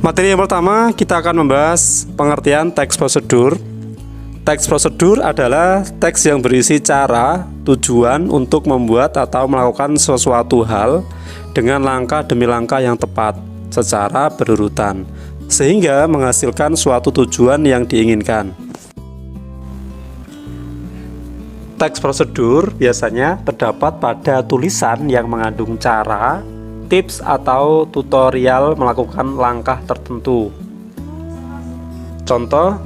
Materi yang pertama, kita akan membahas pengertian teks prosedur. Teks prosedur adalah teks yang berisi cara, tujuan untuk membuat atau melakukan sesuatu hal dengan langkah demi langkah yang tepat secara berurutan, sehingga menghasilkan suatu tujuan yang diinginkan. Teks prosedur biasanya terdapat pada tulisan yang mengandung cara, tips atau tutorial melakukan langkah tertentu. Contoh,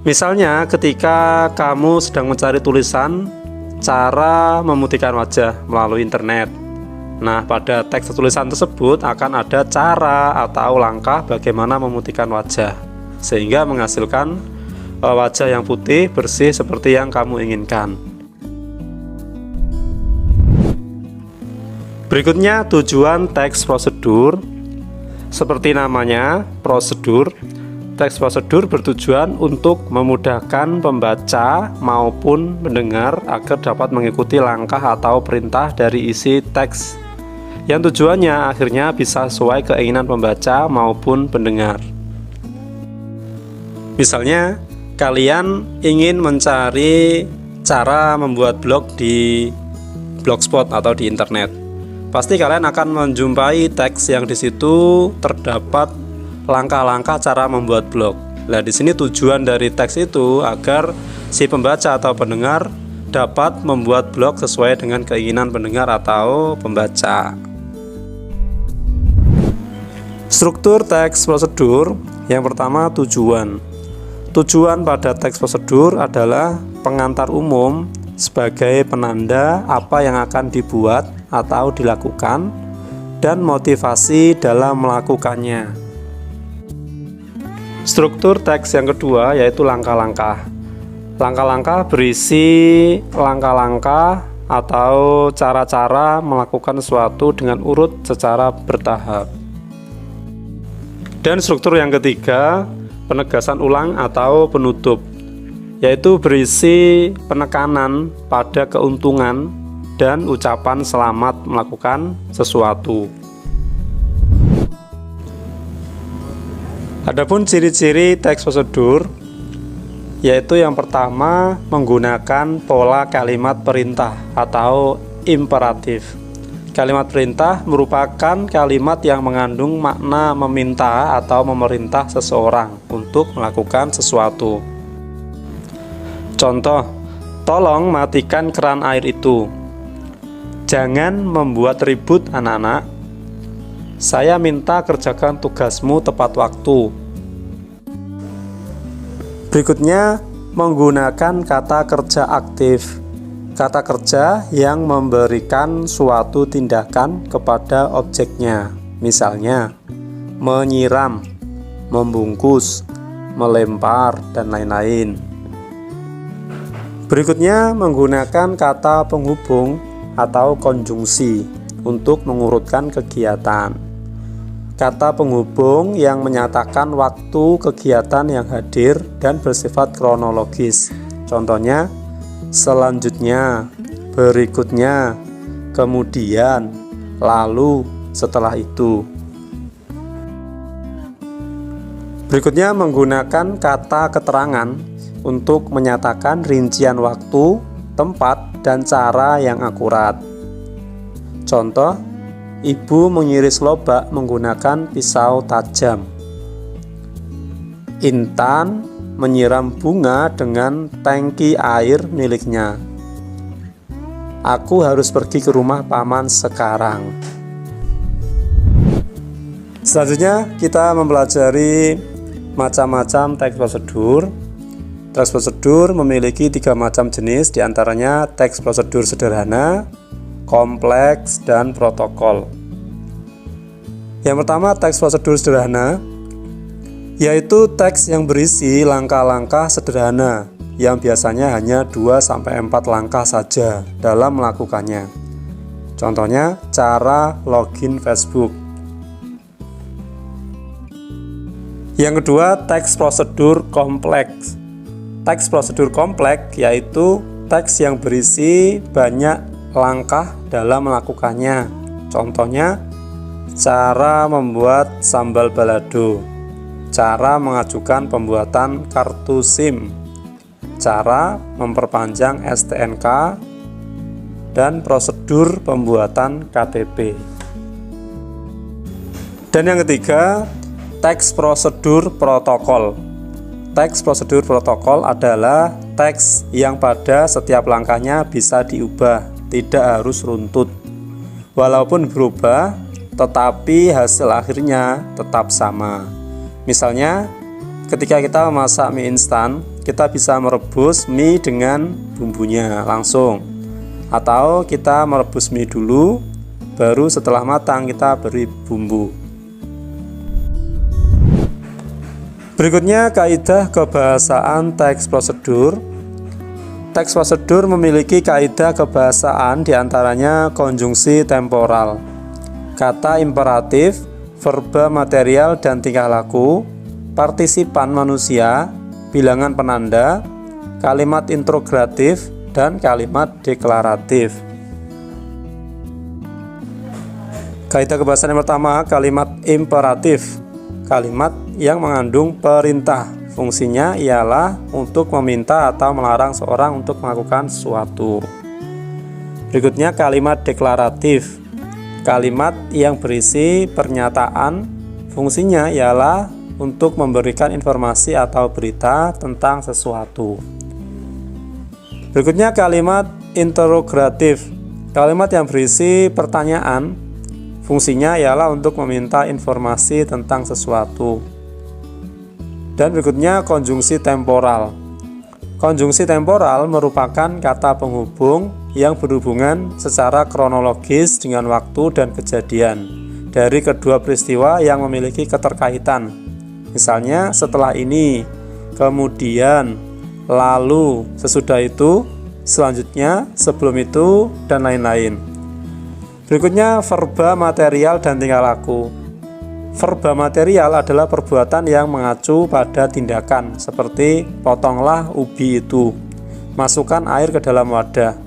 misalnya ketika kamu sedang mencari tulisan cara memutihkan wajah melalui internet. Nah, pada teks tulisan tersebut akan ada cara atau langkah bagaimana memutihkan wajah, sehingga menghasilkan wajah yang putih, bersih seperti yang kamu inginkan. Berikutnya tujuan teks prosedur. Seperti namanya, prosedur. Teks prosedur bertujuan untuk memudahkan pembaca maupun mendengar agar dapat mengikuti langkah atau perintah dari isi teks, yang tujuannya akhirnya bisa sesuai keinginan pembaca maupun pendengar. Misalnya, kalian ingin mencari cara membuat blog di Blogspot atau di internet. Pasti kalian akan menjumpai teks yang di situ terdapat langkah-langkah cara membuat blog. Nah, di sini tujuan dari teks itu agar si pembaca atau pendengar dapat membuat blog sesuai dengan keinginan pendengar atau pembaca. Struktur teks prosedur. Yang pertama, tujuan. Tujuan pada teks prosedur adalah pengantar umum sebagai penanda apa yang akan dibuat atau dilakukan dan motivasi dalam melakukannya. Struktur teks yang kedua yaitu langkah-langkah. Langkah-langkah berisi langkah-langkah atau cara-cara melakukan sesuatu dengan urut secara bertahap. Dan struktur yang ketiga, penegasan ulang atau penutup, yaitu berisi penekanan pada keuntungan dan ucapan selamat melakukan sesuatu. Adapun ciri-ciri teks prosedur, yaitu yang pertama menggunakan pola kalimat perintah atau imperatif. Kalimat perintah merupakan kalimat yang mengandung makna meminta atau memerintah seseorang untuk melakukan sesuatu. Contoh, tolong matikan keran air itu. Jangan membuat ribut anak-anak. Saya minta kerjakan tugasmu tepat waktu. Berikutnya, menggunakan kata kerja aktif. Kata kerja yang memberikan suatu tindakan kepada objeknya. Misalnya, menyiram, membungkus, melempar, dan lain-lain. Berikutnya, menggunakan kata penghubung atau konjungsi untuk mengurutkan kegiatan. Kata penghubung yang menyatakan waktu kegiatan yang hadir dan bersifat kronologis. Contohnya, selanjutnya, berikutnya, kemudian, lalu, setelah itu. Berikutnya, menggunakan kata keterangan untuk menyatakan rincian waktu, tempat, dan cara yang akurat. Contoh, ibu mengiris lobak menggunakan pisau tajam. Intan menyiram bunga dengan tangki air miliknya. Aku harus pergi ke rumah paman sekarang. Selanjutnya kita mempelajari macam-macam teks prosedur. Teks prosedur memiliki 3 macam jenis, diantaranya teks prosedur sederhana, kompleks, dan protokol. Yang pertama, teks prosedur sederhana, yaitu teks yang berisi langkah-langkah sederhana yang biasanya hanya 2-4 langkah saja dalam melakukannya. Contohnya, cara login Facebook. Yang kedua, teks prosedur kompleks. Teks prosedur kompleks yaitu teks yang berisi banyak langkah dalam melakukannya. Contohnya, cara membuat sambal balado. cara mengajukan pembuatan kartu SIM, cara memperpanjang STNK, dan prosedur pembuatan KTP. Dan yang ketiga, teks prosedur protokol. Teks prosedur protokol adalah teks yang pada setiap langkahnya bisa diubah, tidak harus runtut. Walaupun berubah, tetapi hasil akhirnya tetap sama. Misalnya, ketika kita memasak mie instan, kita bisa merebus mie dengan bumbunya langsung. Atau kita merebus mie dulu, baru setelah matang kita beri bumbu. Berikutnya, kaidah kebahasaan teks prosedur. Teks prosedur memiliki kaidah kebahasaan diantaranya konjungsi temporal, kata imperatif, verba material dan tingkah laku, partisipan manusia, bilangan penanda, kalimat interogatif, dan kalimat deklaratif. Kaidah kebahasaan yang pertama, kalimat imperatif. Kalimat yang mengandung perintah. Fungsinya ialah untuk meminta atau melarang seorang untuk melakukan sesuatu. Berikutnya kalimat deklaratif. Kalimat yang berisi pernyataan. Fungsinya ialah untuk memberikan informasi atau berita tentang sesuatu. Berikutnya kalimat interogatif. Kalimat yang berisi pertanyaan. Fungsinya ialah untuk meminta informasi tentang sesuatu. Dan berikutnya konjungsi temporal. Konjungsi temporal merupakan kata penghubung yang berhubungan secara kronologis dengan waktu dan kejadian dari kedua peristiwa yang memiliki keterkaitan. Misalnya setelah ini, kemudian, lalu, sesudah itu, selanjutnya, sebelum itu, dan lain-lain. Berikutnya verba material dan tingkah laku. Verba material adalah perbuatan yang mengacu pada tindakan, seperti potonglah ubi itu, masukkan air ke dalam wadah.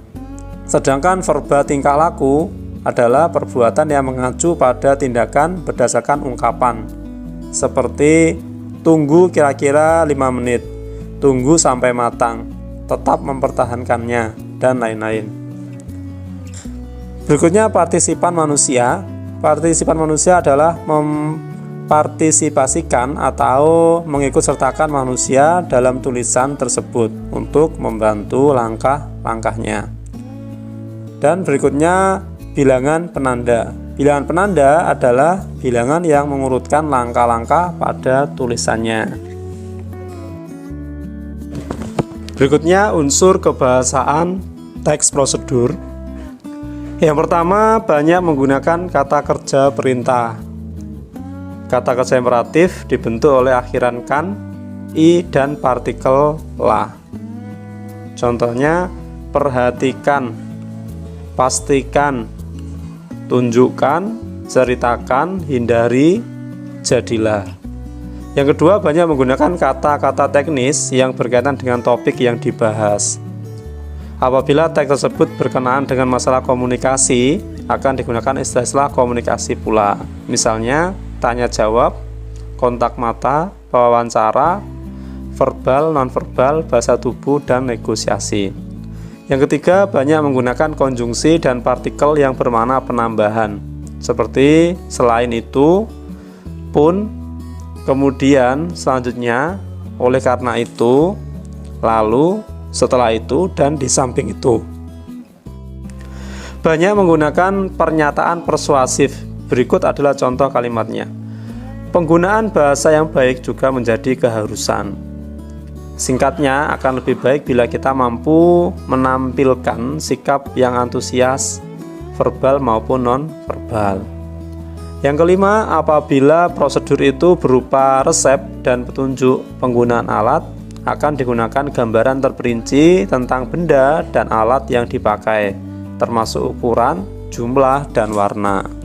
Sedangkan verba tingkah laku adalah perbuatan yang mengacu pada tindakan berdasarkan ungkapan, seperti tunggu kira-kira 5 menit, tunggu sampai matang, tetap mempertahankannya, dan lain-lain. Berikutnya partisipan manusia. Partisipan manusia adalah mempartisipasikan atau mengikutsertakan manusia dalam tulisan tersebut untuk membantu langkah-langkahnya. Dan berikutnya bilangan penanda. Bilangan penanda adalah bilangan yang mengurutkan langkah-langkah pada tulisannya. Berikutnya unsur kebahasaan teks prosedur. Yang pertama, banyak menggunakan kata kerja perintah. Kata kerja imperatif dibentuk oleh akhiran kan, i, dan partikel la. Contohnya, perhatikan, pastikan, tunjukkan, ceritakan, hindari, jadilah. Yang kedua, banyak menggunakan kata-kata teknis yang berkaitan dengan topik yang dibahas. Apabila teks tersebut berkenaan dengan masalah komunikasi, akan digunakan istilah komunikasi pula. Misalnya, tanya jawab, kontak mata, wawancara, verbal, nonverbal, bahasa tubuh, dan negosiasi. Yang ketiga, banyak menggunakan konjungsi dan partikel yang bermakna penambahan, seperti selain itu, pun, kemudian, selanjutnya, oleh karena itu, lalu, setelah itu, dan di samping itu. Banyak menggunakan pernyataan persuasif. Berikut adalah contoh kalimatnya. Penggunaan bahasa yang baik juga menjadi keharusan. Singkatnya, akan lebih baik bila kita mampu menampilkan sikap yang antusias, verbal maupun non-verbal. Yang kelima, apabila prosedur itu berupa resep dan petunjuk penggunaan alat, akan digunakan gambaran terperinci tentang benda dan alat yang dipakai, termasuk ukuran, jumlah, dan warna.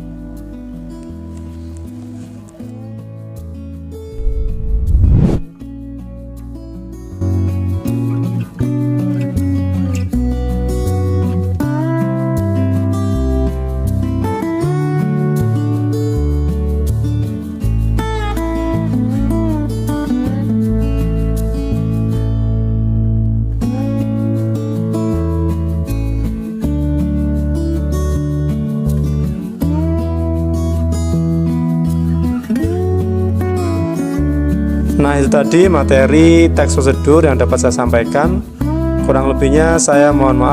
Nah, itu tadi materi teks prosedur yang dapat saya sampaikan. Kurang lebihnya saya mohon maaf.